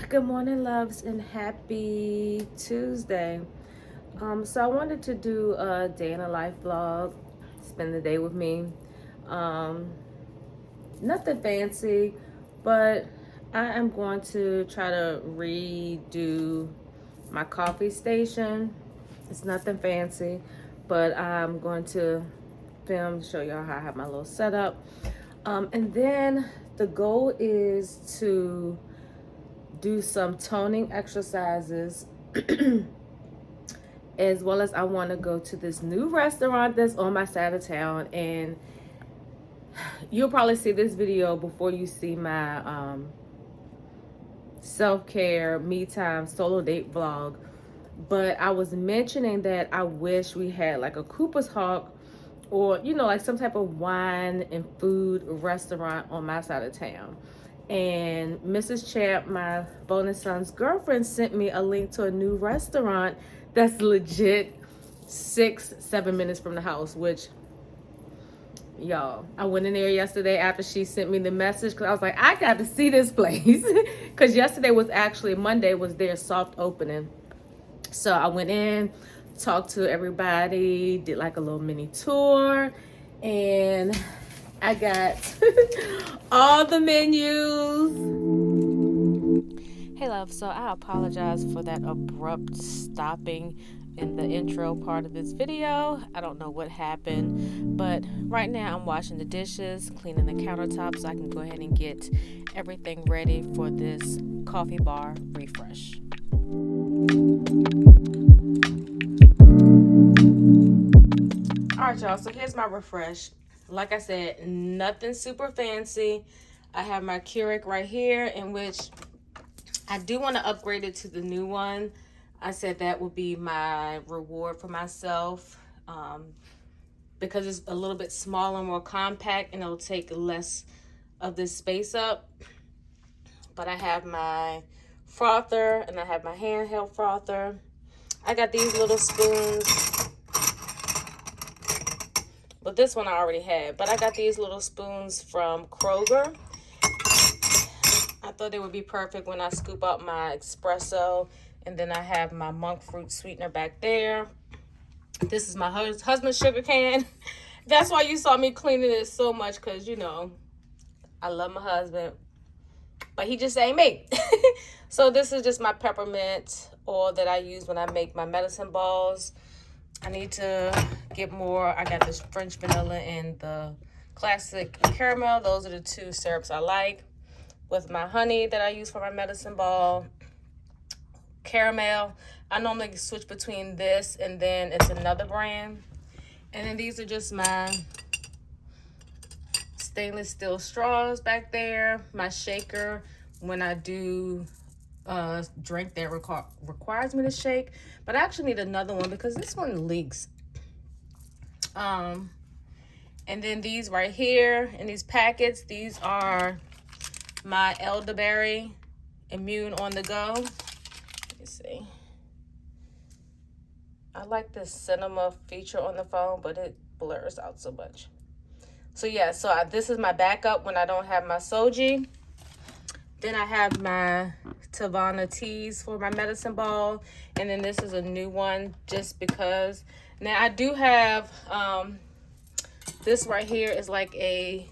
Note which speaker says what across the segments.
Speaker 1: Good morning, loves, and happy Tuesday. So I wanted to do a day in a life vlog, spend the day with me. Um, Nothing fancy, but I am going to try to redo my coffee station. It's nothing fancy, but I'm going to film, show y'all how I have my little setup. And then the goal is to do some toning exercises as well as I want to go to this new restaurant that's on my side of town, and you'll probably see this video before you see my self-care me time solo date vlog. But I was mentioning that I wish we had like a Cooper's Hawk, or like some type of wine and food restaurant on my side of town. And Mrs. Champ, my bonus son's girlfriend, sent me a link to a new restaurant that's legit 6-7 minutes from the house, which, y'all, I went in there yesterday after she sent me the message because I was like, I got to see this place. Because yesterday was actually, Monday was their soft opening. So I went in, talked to everybody, did like a little mini tour, and I got all the menus. Hey love, so I apologize for that abrupt stopping in the intro part of this video. I don't know what happened, but right now I'm washing the dishes, cleaning the countertops, so I can go ahead and get everything ready for this coffee bar refresh. Alright y'all, so here's my refresh. Like I said, nothing super fancy. I have my Keurig right here, in which I do want to upgrade it to the new one. I said that would be my reward for myself, because it's a little bit smaller, more compact, and it'll take less of this space up. But I have my frother, and I have my handheld frother. I got these little spoons. But this one I already had. But I got these little spoons from Kroger. I thought they would be perfect when I scoop up my espresso. And then I have my monk fruit sweetener back there. This is my husband's sugar can. That's why you saw me cleaning it so much, because, I love my husband. But he just ain't me. So this is just my peppermint oil that I use when I make my medicine balls. I need to get more. I got this French vanilla and the classic caramel. Those are the two syrups I like. With my honey that I use for my medicine ball. Caramel. I normally switch between this and then it's another brand. And then these are just my stainless steel straws back there. My shaker when I do drink that requires me to shake. But I actually need another one because this one leaks. And then these right here in these packets, these are my elderberry immune on the go. Let me see. I like this cinema feature on the phone, but it blurs out so much. So yeah, this is my backup when I don't have my Soji. Then I have my Tavana teas for my medicine ball. And then this is a new one just because. Now I do have, this right here is like a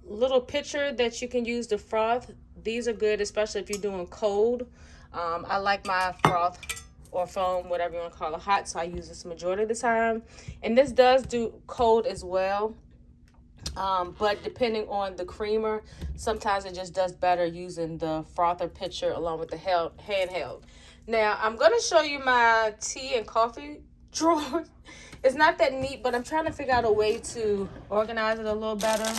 Speaker 1: little pitcher that you can use to froth. These are good, especially if you're doing cold. I like my froth or foam, whatever you want to call it, hot. So I use this majority of the time. And this does do cold as well. But depending on the creamer, sometimes it just does better using the frother pitcher along with the handheld. Now, I'm going to show you my tea and coffee drawer. It's not that neat, but I'm trying to figure out a way to organize it a little better.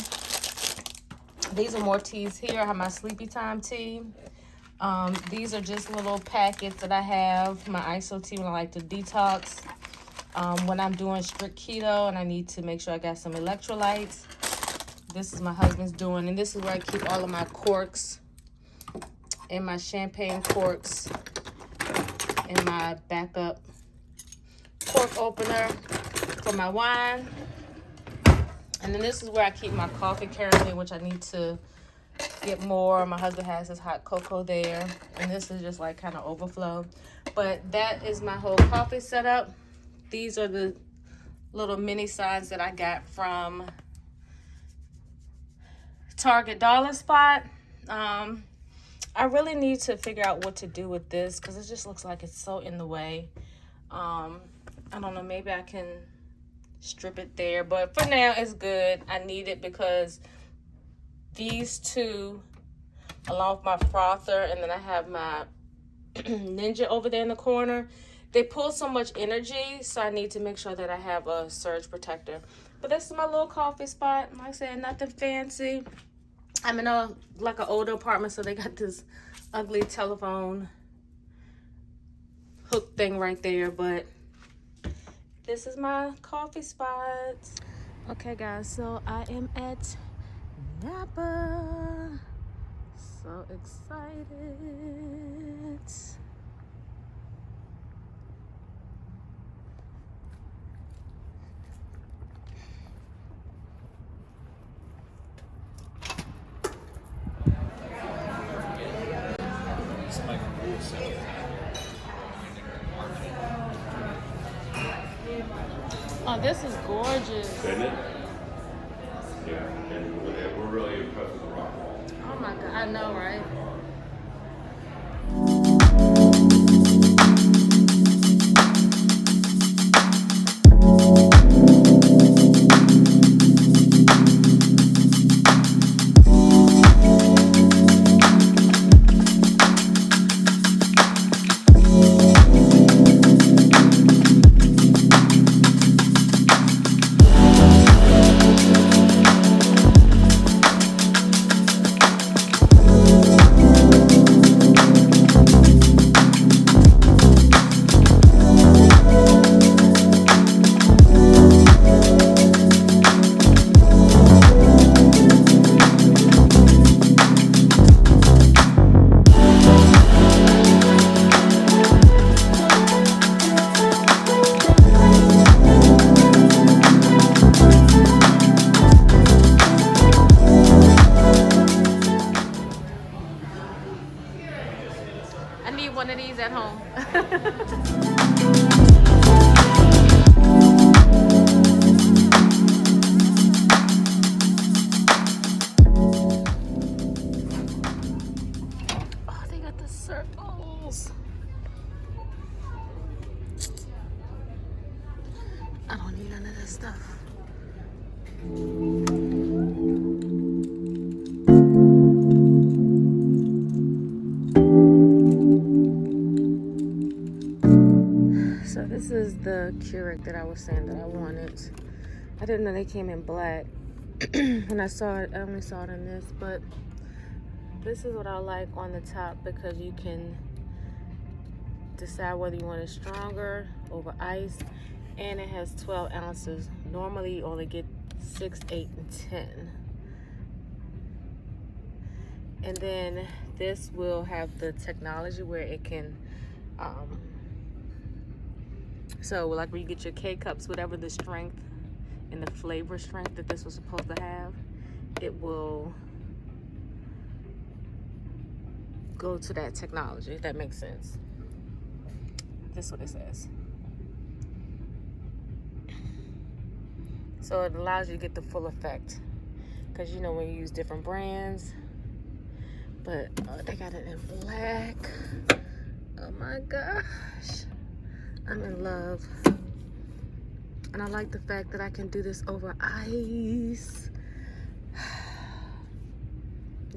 Speaker 1: These are more teas here. I have my sleepy time tea. These are just little packets that I have. My ISO tea when I like to detox. When I'm doing strict keto and I need to make sure I got some electrolytes. This is my husband's doing, and this is where I keep all of my corks and my champagne corks and my backup cork opener for my wine. And then this is where I keep my coffee currently, which I need to get more. My husband has his hot cocoa there, and this is just like kind of overflow. But that is my whole coffee setup. These are the little mini signs that I got from Target Dollar Spot. I really need to figure out what to do with this because it just looks like it's so in the way. I don't know, maybe I can strip it there, but for now it's good. I need it because these two, along with my frother, and then I have my Ninja over there in the corner, they pull so much energy, so I need to make sure that I have a surge protector. But this is my little coffee spot. Like I said, nothing fancy. I'm in a like an older apartment, so they got this ugly telephone hook thing right there, but this is my coffee spot. Okay guys, so I am at Napa. So excited. Oh, this is gorgeous.
Speaker 2: Isn't it? Yeah, and we're really impressed with the rock wall.
Speaker 1: Oh my God, I know, right? I need one of these at home. Oh, they got the circles. I don't need none of this stuff. So this is the Keurig that I was saying that I wanted. I didn't know they came in black. When I saw it, I only saw it in this, but this is what I like on the top because you can decide whether you want it stronger over ice, and it has 12 ounces. Normally you only get 6, 8, and 10. And then this will have the technology where it can so like when you get your K-cups, whatever the strength and the flavor strength that this was supposed to have, it will go to that technology, if that makes sense. This is what it says. So it allows you to get the full effect, because you know when you use different brands. But they got it in black. Oh my gosh, I'm in love. And I like the fact that I can do this over ice.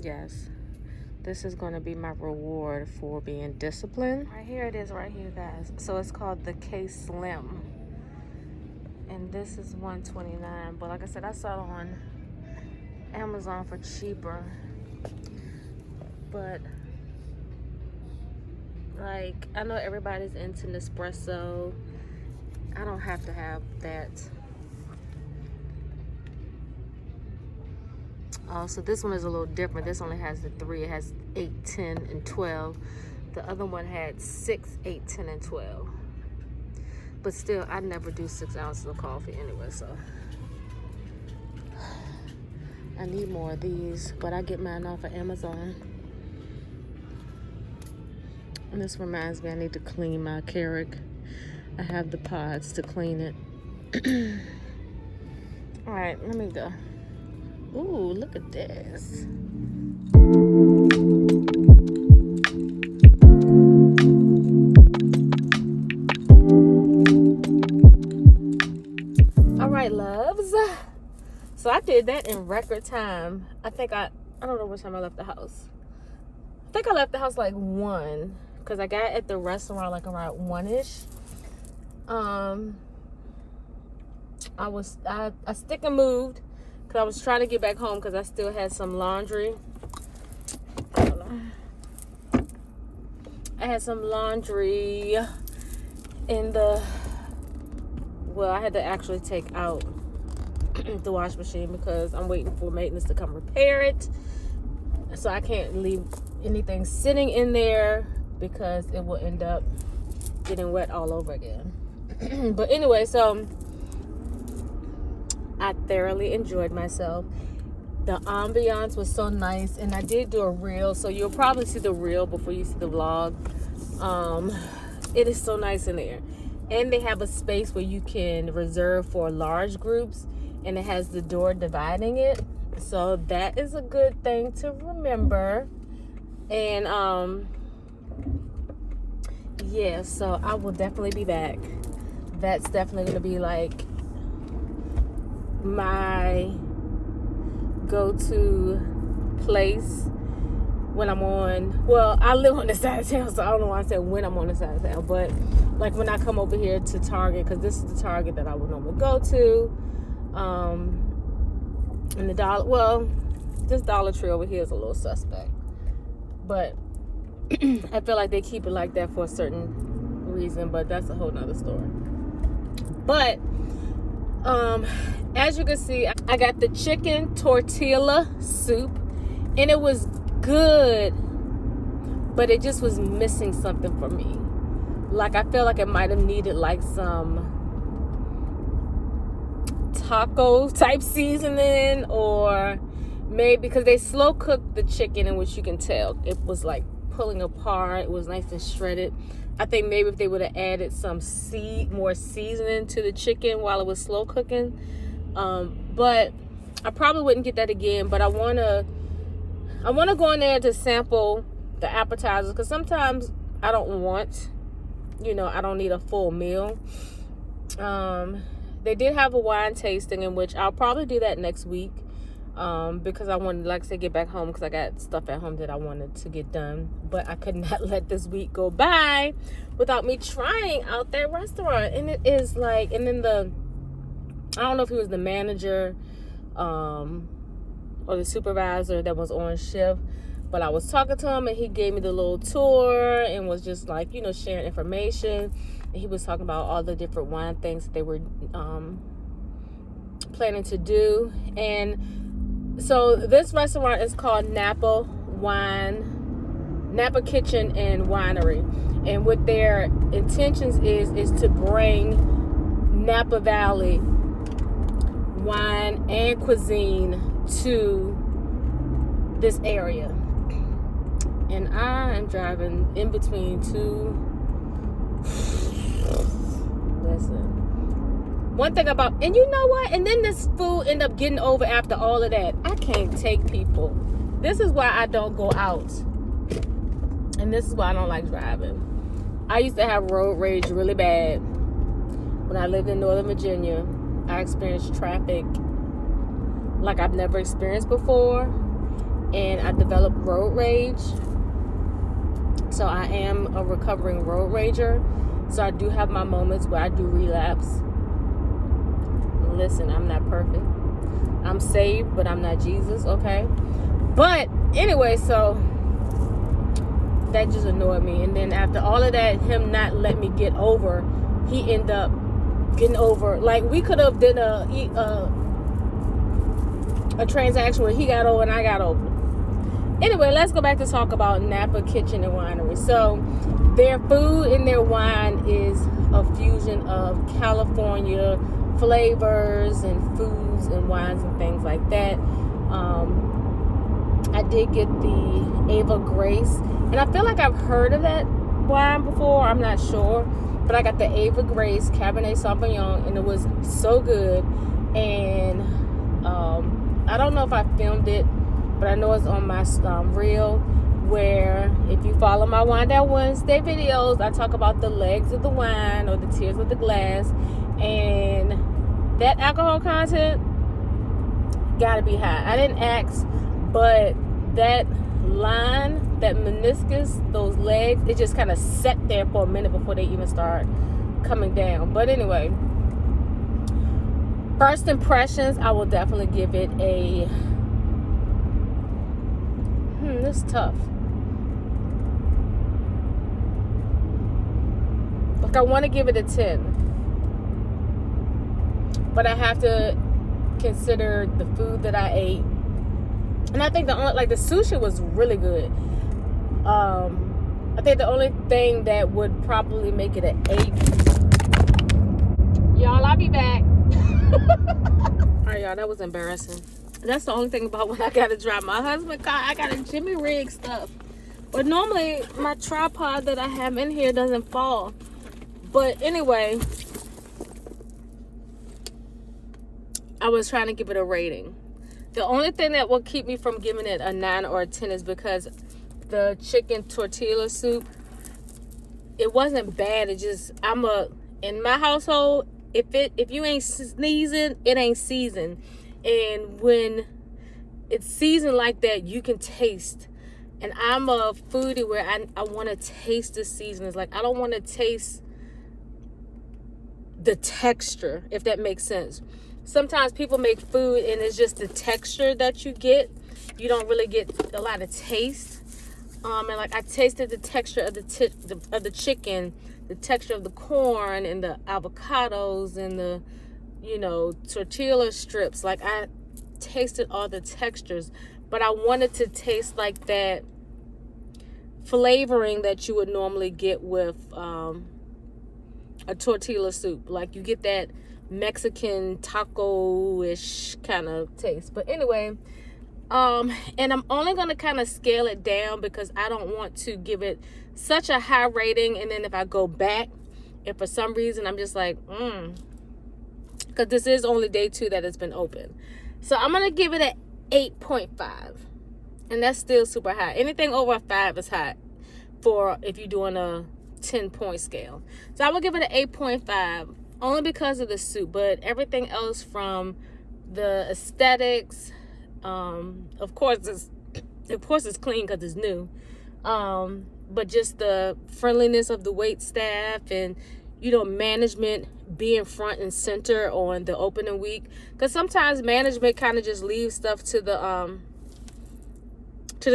Speaker 1: Yes, this is going to be my reward for being disciplined. Right here it is, right here, guys. So it's called the K Slim, and this is $129. But like I said, I saw it on Amazon for cheaper. But like, I know everybody's into Nespresso. I don't have to have that. Oh, so this one is a little different. This only has the 3. It has 8, 10, and 12. The other one had 6, 8, 10, and 12. But still, I never do 6 ounces of coffee anyway, so. I need more of these, but I get mine off of Amazon. And this reminds me, I need to clean my carrot. I have the pods to clean it. All right, let me go. Ooh, look at this. All right, loves. So I did that in record time. I don't know what time I left the house. I think I left the house like 1, because I got at the restaurant like around 1-ish. I stick and moved because I was trying to get back home because I still had some laundry. I had some laundry in the, well, I had to actually take out the wash machine because I'm waiting for maintenance to come repair it. So I can't leave anything sitting in there because it will end up getting wet all over again. But anyway, so I thoroughly enjoyed myself. The ambiance was so nice, and I did do a reel, so you'll probably see the reel before you see the vlog. It is so nice in there, and they have a space where you can reserve for large groups, and it has the door dividing it, so that is a good thing to remember. And yeah, so I will definitely be back. That's definitely going to be like my go-to place when I'm on, well, I live on the side of town, so I don't know why I said when I'm on the side of town, but like when I come over here to Target, because this is the Target that I would normally go to, and the dollar, well, this Dollar Tree over here is a little suspect, but I feel like they keep it like that for a certain reason, but that's a whole nother story. But as you can see, I got the chicken tortilla soup, and it was good, but it just was missing something for me. Like, I feel like it might have needed like some taco type seasoning, or maybe because they slow cooked the chicken, in which you can tell it was like pulling apart. It was nice and shredded. I think maybe if they would have added some more seasoning to the chicken while it was slow cooking, but I probably wouldn't get that again. But I wanna go in there to sample the appetizers, because sometimes I don't want, I don't need a full meal. They did have a wine tasting, in which I'll probably do that next week, because I wanted, like I said, get back home, because I got stuff at home that I wanted to get done. But I could not let this week go by without me trying out that restaurant. And it is like, and then I don't know if he was the manager or the supervisor that was on shift, but I was talking to him, and he gave me the little tour and was just like, sharing information. And he was talking about all the different wine things that they were planning to do. And so this restaurant is called Napa Kitchen and Winery. And what their intentions is to bring Napa Valley wine and cuisine to this area. And I am driving in between two. Listen. One thing about, and you know what? And then this food ended up getting over after all of that. I can't take people. This is why I don't go out. And this is why I don't like driving. I used to have road rage really bad. When I lived in Northern Virginia, I experienced traffic like I've never experienced before. And I developed road rage. So I am a recovering road rager. So I do have my moments where I do relapse. Listen, I'm not perfect. I'm saved, but I'm not Jesus, okay? But anyway, so that just annoyed me. And then after all of that, him not letting me get over, he ended up getting over. Like, we could have done a transaction where he got over and I got over. Anyway, let's go back to talk about Napa Kitchen and Winery. So their food and their wine is a fusion of California flavors and foods and wines and things like that. I did get the Ava Grace, and I feel like I've heard of that wine before. I'm not sure, but I got the Ava Grace Cabernet Sauvignon, and it was so good. And I don't know if I filmed it, but I know it's on my reel, where if you follow my Wine Down Wednesday videos, I talk about the legs of the wine or the tiers of the glass, and that alcohol content gotta be high. I didn't ask, but that line, that meniscus, those legs, it just kind of sat there for a minute before they even start coming down. But anyway, first impressions, I will definitely give it a this is tough. Like, I want to give it a 10, but I have to consider the food that I ate. And I think the sushi was really good. I think the only thing that would probably make it an 8. Y'all, I'll be back. Alright, y'all, that was embarrassing. That's the only thing about when I gotta drive my husband's car. I gotta Jimmy rig stuff. But normally my tripod that I have in here doesn't fall. But anyway, I was trying to give it a rating. The only thing that will keep me from giving it a 9 or a 10 is because the chicken tortilla soup, it wasn't bad. It just, in my household, if you ain't sneezing, it ain't seasoned. And when it's seasoned like that, you can taste. And I'm a foodie where I want to taste the seasonings. Like, I don't want to taste the texture, if that makes sense. Sometimes people make food and it's just the texture that you get. You don't really get a lot of taste. And like, I tasted the texture of the chicken, the texture of the corn and the avocados and the, tortilla strips. Like, I tasted all the textures, but I wanted to taste like that flavoring that you would normally get with a tortilla soup. Like, you get that Mexican taco-ish kind of taste. But anyway, and I'm only going to kind of scale it down because I don't want to give it such a high rating. And then if I go back, if for some reason I'm just like, because this is only day 2 that it's been open. So I'm going to give it an 8.5. And that's still super high. Anything over a 5 is high for if you're doing a 10-point scale. So I will give it an 8.5 only because of the soup. But everything else, from the aesthetics, of course it's clean because it's new. But just the friendliness of the wait staff and, management being front and center on the opening week. Because sometimes management kind of just leaves stuff to the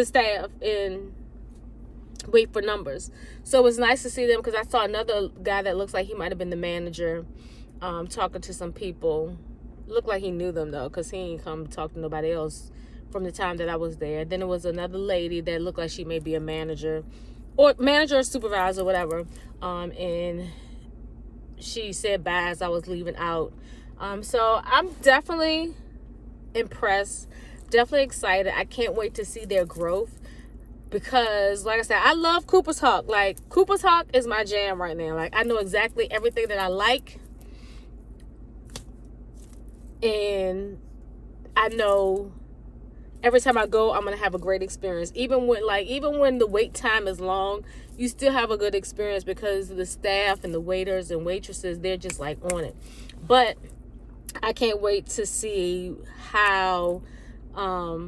Speaker 1: staff and wait for numbers. So it's nice to see them, because I saw another guy that looks like he might have been the manager talking to some people. Looked like he knew them, though, because he ain't come talk to nobody else from the time that I was there. Then it was another lady that looked like she may be a manager or supervisor, whatever. And she said bye as I was leaving out. So I'm definitely impressed, definitely excited. I can't wait to see their growth, because, like I said, I love Cooper's Hawk. Like, Cooper's Hawk is my jam right now. Like, I know exactly everything that I like, and I know every time I go, I'm gonna have a great experience. Even when the wait time is long, you still have a good experience because the staff and the waiters and waitresses, they're just like on it. But I can't wait to see how I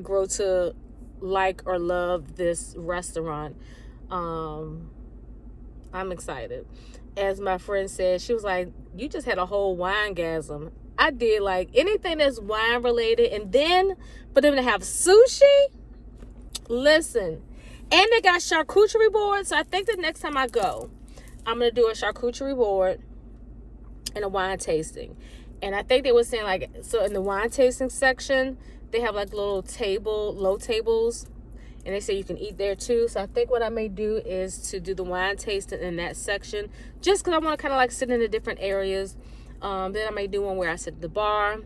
Speaker 1: grow to like or love this restaurant. I'm excited. As my friend said, she was like, you just had a whole wine-gasm. I did. Like, anything that's wine related, and then for them to have sushi, listen. And they got charcuterie boards. So I think the next time I go, I'm gonna do a charcuterie board and a wine tasting. And I think they were saying, like, so in the wine tasting section, they have like low tables, and they say you can eat there too. So I think what I may do is to do the wine tasting in that section, just because I want to kind of like sit in the different areas. Then I may do one where I sit at the bar.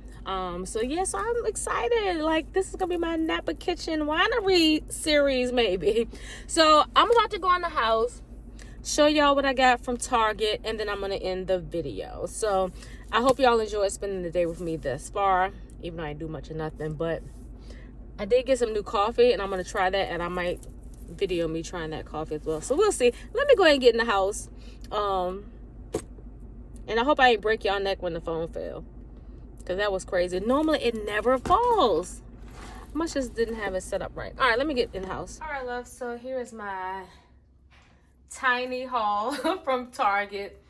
Speaker 1: So yeah, so I'm excited. Like, this is gonna be my Napa Kitchen winery series, maybe. So I'm about to go in the house, show y'all what I got from Target, and then I'm gonna end the video. So I hope y'all enjoyed spending the day with me thus far, even though I didn't do much of nothing. But I did get some new coffee, and I'm gonna try that, and I might video me trying that coffee as well. So we'll see. Let me go ahead and get in the house. And I hope I ain't break y'all neck when the phone fell, because that was crazy. Normally it never falls. I must just didn't have it set up right. All right, let me get in the house. All right, love. So here is my tiny haul from Target.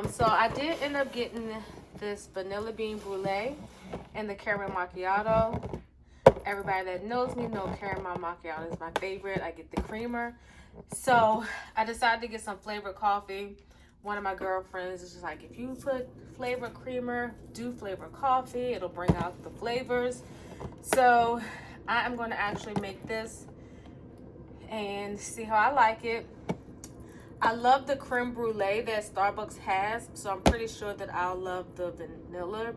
Speaker 1: So I did end up getting this vanilla bean brulee and the caramel macchiato. Everybody that knows me know caramel macchiato is my favorite. I get the creamer. So I decided to get some flavored coffee. One of my girlfriends is just like, if you put flavored creamer, do flavored coffee, it'll bring out the flavors. So I am going to actually make this and see how I like it. I love the creme brulee that Starbucks has, so I'm pretty sure that I'll love the vanilla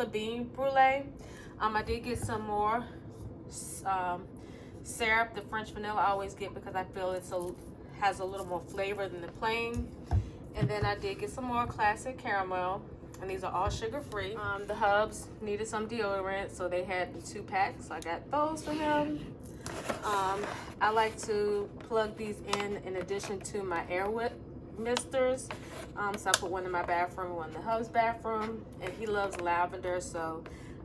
Speaker 1: bean brulee. I did get some more syrup, the French vanilla I always get because I feel has a little more flavor than the plain. And then I did get some more classic caramel, and these are all sugar-free. The hubs needed some deodorant, so they had the 2-packs. So I got those for him. I like to plug these in addition to my Airwick misters. So I put one in my bathroom, one in the hub's bathroom, and he loves lavender, so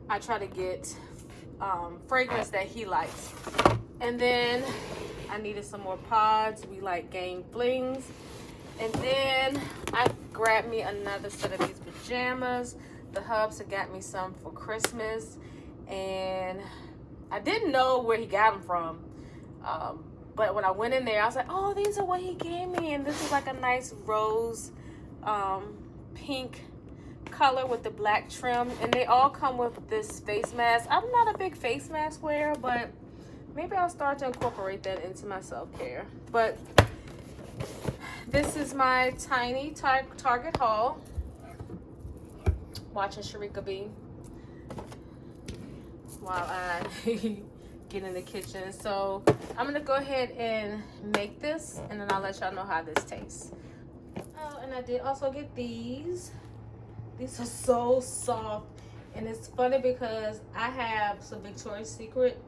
Speaker 1: I try to get fragrance that he likes. And then I needed some more pods. We like Gang Flings. And then I grabbed me another set of these pajamas. The hubs had got me some for Christmas, and I didn't know where he got them from. But when I went in there, I was like, oh, these are what he gave me. And this is like a nice rose pink color with the black trim. And they all come with this face mask. I'm not a big face mask wearer, but maybe I'll start to incorporate that into my self-care. But this is my tiny Target haul. Watching Sharika B while I get in the kitchen. So I'm gonna go ahead and make this, and then I'll let y'all know how this tastes. Oh, and I did also get these. These are so soft, and it's funny because I have some Victoria's Secret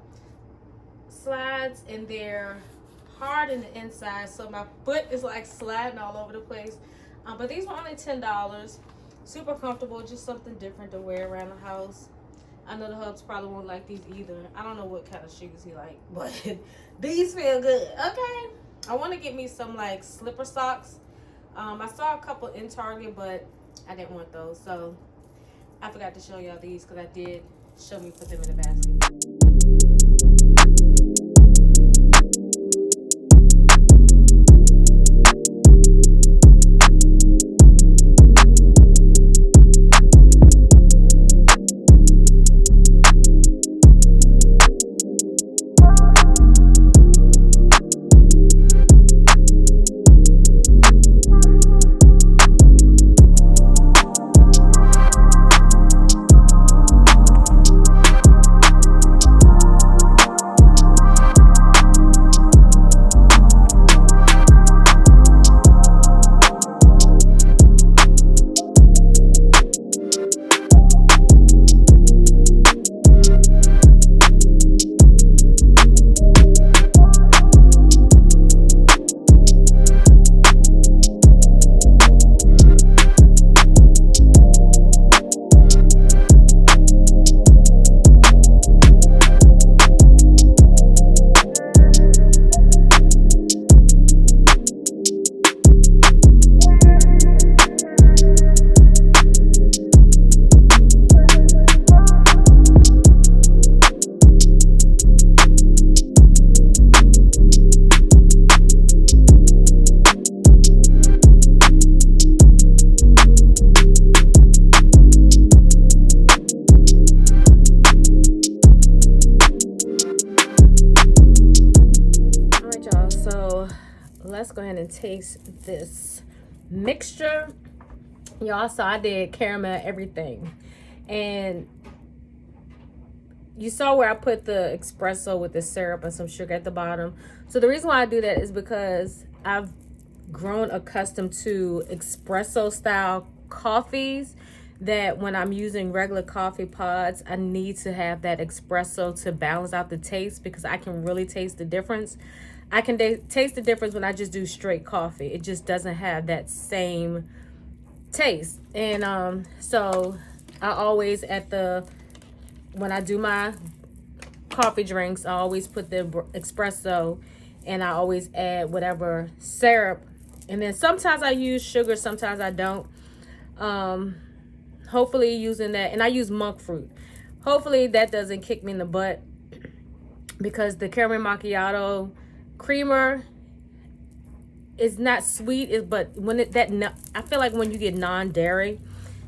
Speaker 1: slides, and they're hard in the inside, so my foot is like sliding all over the place. But these were only $10. Super comfortable, just something different to wear around the house. I know the hubs probably won't like these either. I don't know what kind of shoes he like, but these feel good. Okay, I want to get me some like slipper socks. I saw a couple in Target, but I didn't want those, so I forgot to show y'all these because I did show me put them in the basket. Let's go ahead and taste this mixture. Y'all saw I did caramel everything. And you saw where I put the espresso with the syrup and some sugar at the bottom. So the reason why I do that is because I've grown accustomed to espresso style coffees, that when I'm using regular coffee pods, I need to have that espresso to balance out the taste, because I can really taste the difference. I can taste the difference when I just do straight coffee. It just doesn't have that same taste. And so I always, when I do my coffee drinks, I always put the espresso, and I always add whatever syrup. And then sometimes I use sugar, sometimes I don't. Hopefully using that, and I use monk fruit. Hopefully that doesn't kick me in the butt, because the caramel macchiato creamer is not sweet, but when I feel like when you get non-dairy,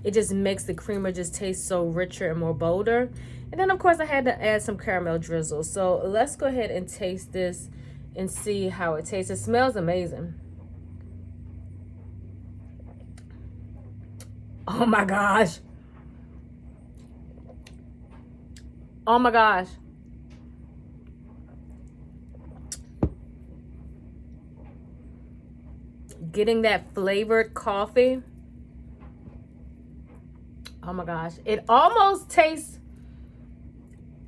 Speaker 1: it just makes the creamer just taste so richer and more bolder. And then of course I had to add some caramel drizzle. So let's go ahead and taste this and see how it tastes. It smells amazing. Oh my gosh. Oh my gosh. Getting that flavored coffee. Oh my gosh. It almost tastes,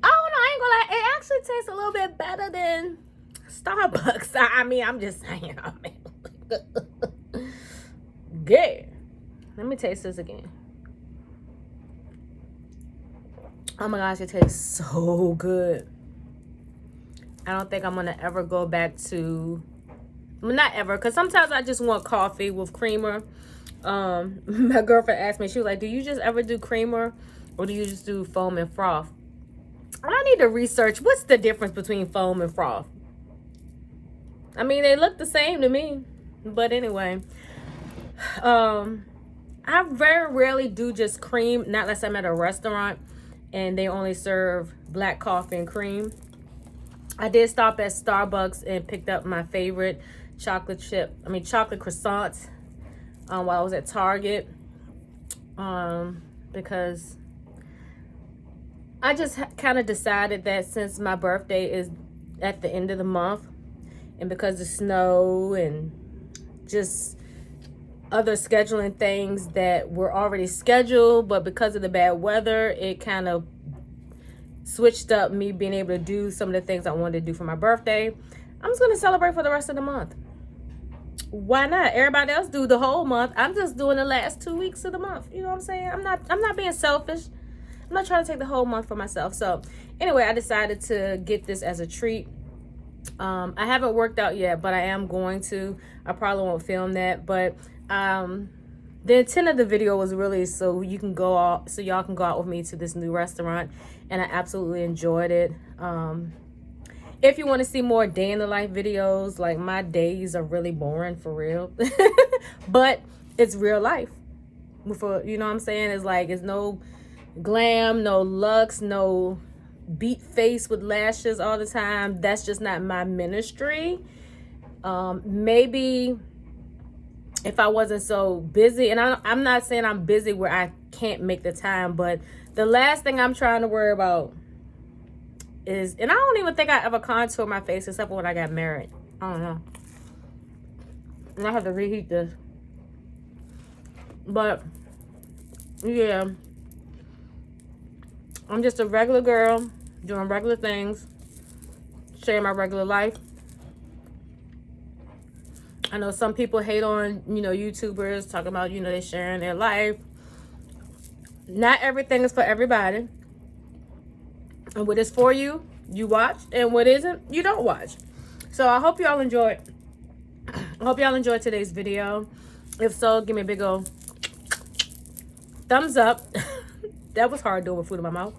Speaker 1: I don't know, I ain't gonna lie, it actually tastes a little bit better than Starbucks. I mean, I'm just saying. I mean, yeah. Let me taste this again. Oh my gosh, it tastes so good. I don't think I'm gonna ever go back to, well, not ever, because sometimes I just want coffee with creamer. My girlfriend asked me, she was like, do you just ever do creamer, or do you just do foam and froth? I need to research what's the difference between foam and froth. I mean, they look the same to me, but anyway, I very rarely do just cream, not unless I'm at a restaurant and they only serve black coffee and cream. I did stop at Starbucks and picked up my favorite chocolate croissants while I was at Target, because I just kind of decided that since my birthday is at the end of the month, and because of snow and just other scheduling things that were already scheduled, but because of the bad weather, it kind of switched up me being able to do some of the things I wanted to do for my birthday. I'm just going to celebrate for the rest of the month. Why not? Everybody else do the whole month. I'm just doing the last 2 weeks of the month. You know what I'm saying? I'm not being selfish. I'm not trying to take the whole month for myself. So anyway, I decided to get this as a treat. I haven't worked out yet, but I am going to. I probably won't film that, but the intent of the video was really so y'all can go out with me to this new restaurant, and I absolutely enjoyed it. If you want to see more day in the life videos, like, my days are really boring for real, but it's real life. You know what I'm saying? It's like, it's no glam, no lux, no beat face with lashes all the time. That's just not my ministry. Maybe if I wasn't so busy, and I'm not saying I'm busy where I can't make the time, but the last thing I'm trying to worry about is, and I don't even think I ever contour my face except for when I got married. I don't know. And I have to reheat this. But yeah, I'm just a regular girl doing regular things, sharing my regular life. I know some people hate on, YouTubers talking about, they sharing their life. Not everything is for everybody. And what is for you, you watch. And what isn't, you don't watch. So I hope y'all enjoyed. I hope y'all enjoyed today's video. If so, give me a big old thumbs up. That was hard doing with food in my mouth.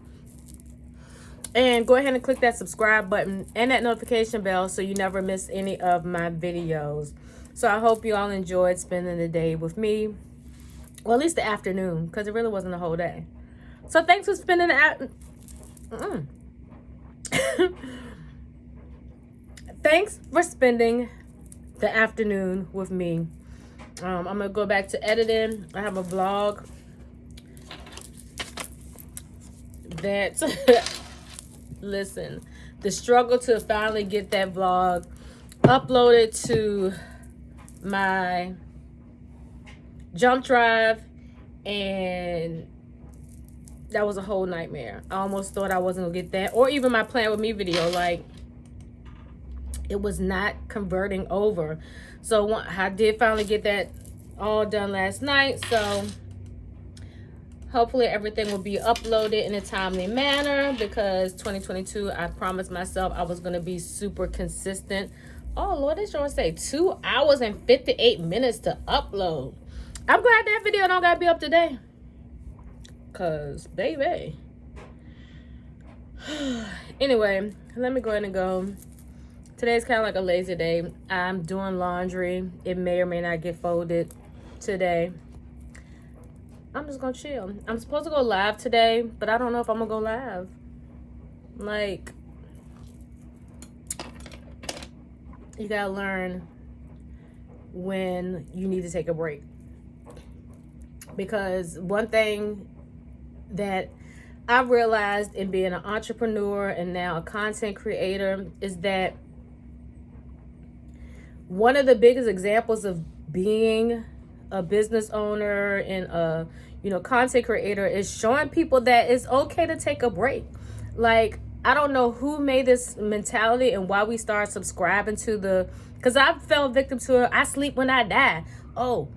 Speaker 1: And go ahead and click that subscribe button and that notification bell so you never miss any of my videos. So I hope you all enjoyed spending the day with me. Well, at least the afternoon, because it really wasn't a whole day. So thanks for spending thanks for spending the afternoon with me. I'm gonna go back to editing. I have a vlog that listen, the struggle to finally get that vlog uploaded to my jump drive, and that was a whole nightmare. I almost thought I wasn't gonna get that, or even my Plan With Me video. Like, it was not converting over. So I did finally get that all done last night. So hopefully everything will be uploaded in a timely manner, because 2022, I promised myself I was going to be super consistent. Oh, Lord, they trying to say 2 hours and 58 minutes to upload. I'm glad that video don't got to be up today. Because, baby. Anyway, let me go ahead and go. Today's kind of like a lazy day. I'm doing laundry. It may or may not get folded today. I'm just gonna chill. I'm supposed to go live today, but I don't know if I'm gonna go live. Like, you gotta learn when you need to take a break. Because one thing that I've realized in being an entrepreneur and now a content creator is that one of the biggest examples of being a business owner and a content creator is showing people that it's okay to take a break. Like, I don't know who made this mentality and why we start subscribing to because I fell victim to it. I sleep when I die. Oh,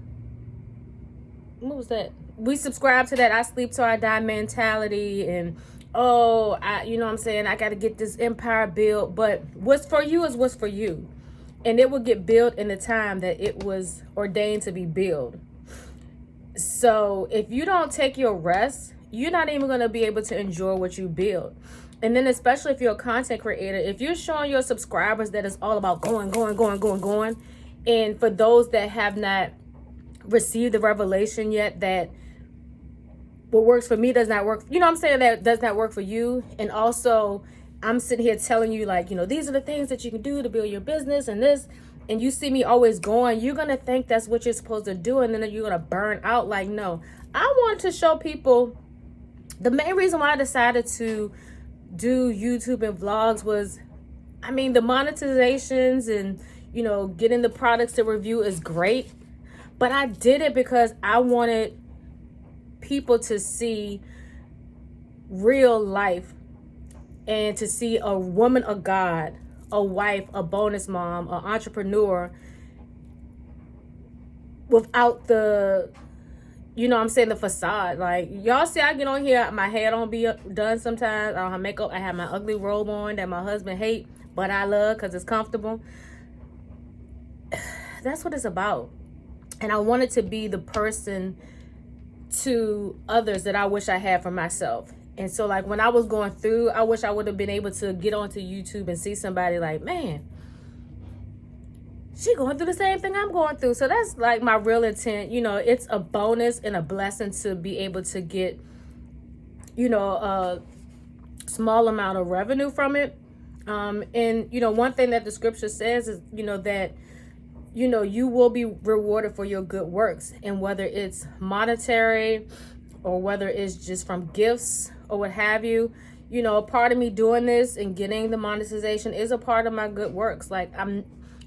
Speaker 1: what was that? We subscribe to that I sleep till I die mentality, and you know what I'm saying, I got to get this empire built. But what's for you is what's for you. And it will get built in the time that it was ordained to be built. So if you don't take your rest, you're not even going to be able to enjoy what you build. And then especially if you're a content creator, if you're showing your subscribers that it's all about going. And for those that have not received the revelation yet that what works for me does not work, you know what I'm saying, that does not work for you. And also, I'm sitting here telling you, like, these are the things that you can do to build your business and this, and you see me always going, you're going to think that's what you're supposed to do, and then you're going to burn out. Like, no. I want to show people, the main reason why I decided to do YouTube and vlogs was, the monetizations and, getting the products to review is great, but I did it because I wanted people to see real life and to see a woman of God, a wife, a bonus mom, an entrepreneur without the, the facade. Like, y'all see I get on here, my hair don't be done sometimes. I don't have makeup. I have my ugly robe on that my husband hate, but I love because it's comfortable. That's what it's about. And I wanted to be the person to others that I wish I had for myself. And so, like, when I was going through, I wish I would have been able to get onto YouTube and see somebody like, man, she going through the same thing I'm going through. So that's like my real intent. It's a bonus and a blessing to be able to get, a small amount of revenue from it. And, one thing that the scripture says is, that, you will be rewarded for your good works. And whether it's monetary or whether it's just from gifts or what have you, part of me doing this and getting the monetization is a part of my good works. Like, I'm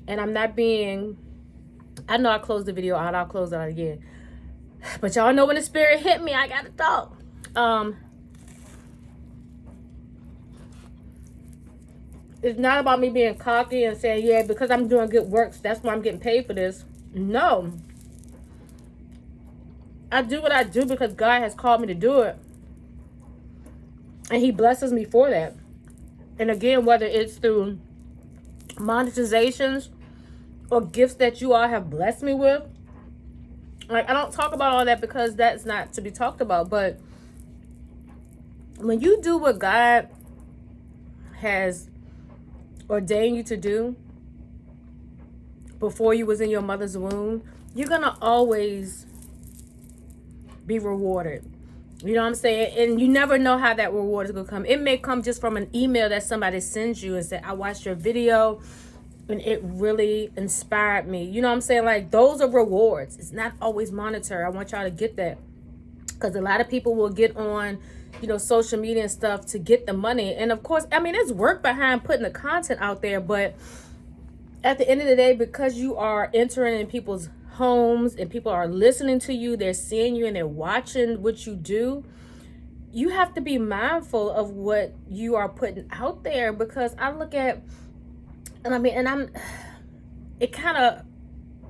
Speaker 1: not being, I know I closed the video out, I'll close it out again. But y'all know when the spirit hit me, I gotta talk. It's not about me being cocky and saying, yeah, because I'm doing good works, that's why I'm getting paid for this. No. I do what I do because God has called me to do it. And he blesses me for that. And again, whether it's through monetizations or gifts that you all have blessed me with. Like, I don't talk about all that because that's not to be talked about. But when you do what God has ordained you to do before you was in your mother's womb, you're going to always be rewarded. You know what I'm saying? And you never know how that reward is going to come. It may come just from an email that somebody sends you and say, I watched your video. And it really inspired me. You know what I'm saying? Like, those are rewards. It's not always monetary. I want y'all to get that. Because a lot of people will get on, you know, social media and stuff to get the money. And of course, I mean, there's work behind putting the content out there. But at the end of the day, because you are entering in people's homes and people are listening to you, they're seeing you and they're watching what you do, you have to be mindful of what you are putting out there. Because I look at, and I mean, and it kind of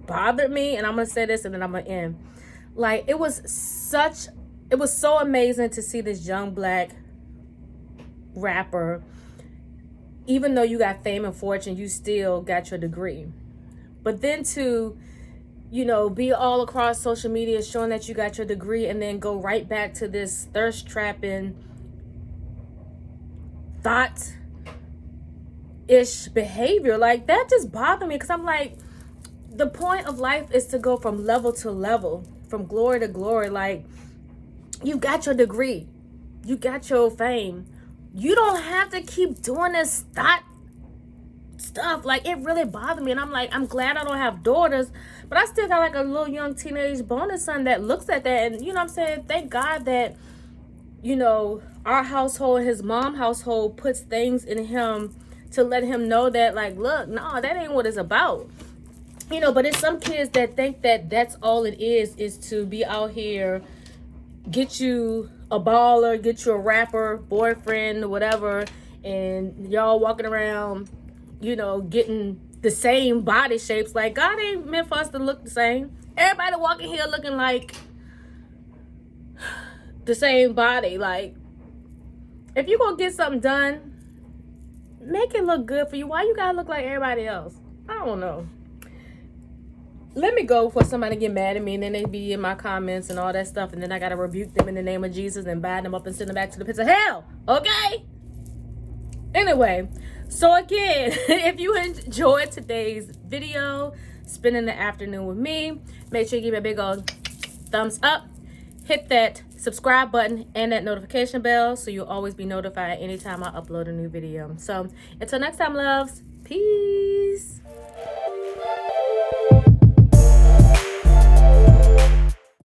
Speaker 1: bothered me, and I'm going to say this and then I'm going to end. Like, it was so amazing to see this young black rapper, even though you got fame and fortune, you still got your degree. But then to, you know, be all across social media showing that you got your degree and then go right back to this thirst trapping thought ish behavior, like, that just bothered me. Because I'm like, the point of life is to go from level to level, from glory to glory. Like, you got your degree, you got your fame, you don't have to keep doing this thought stuff. Like, it really bothered me. And I'm like, I'm glad I don't have daughters, but I still got like a little young teenage bonus son that looks at that. And you know what I'm saying, thank God that, you know, our household, his mom household, puts things in him to let him know that, like, look, no, that ain't what it's about. You know, but it's some kids that think that that's all it is to be out here, get you a baller, get you a rapper, boyfriend, whatever, and y'all walking around, you know, getting the same body shapes. Like, God ain't meant for us to look the same. Everybody walking here looking like the same body. Like, if you gonna get something done, make it look good for you. Why you gotta look like everybody else? I don't know. Let me go before somebody get mad at me and then they be in my comments and all that stuff, and then I gotta rebuke them in the name of Jesus and bind them up and send them back to the pits of hell. Okay? Anyway, so again, if you enjoyed today's video, spending the afternoon with me, make sure you give me a big old thumbs up. Hit that subscribe button and that notification bell so you'll always be notified anytime I upload a new video. So until next time, loves, peace.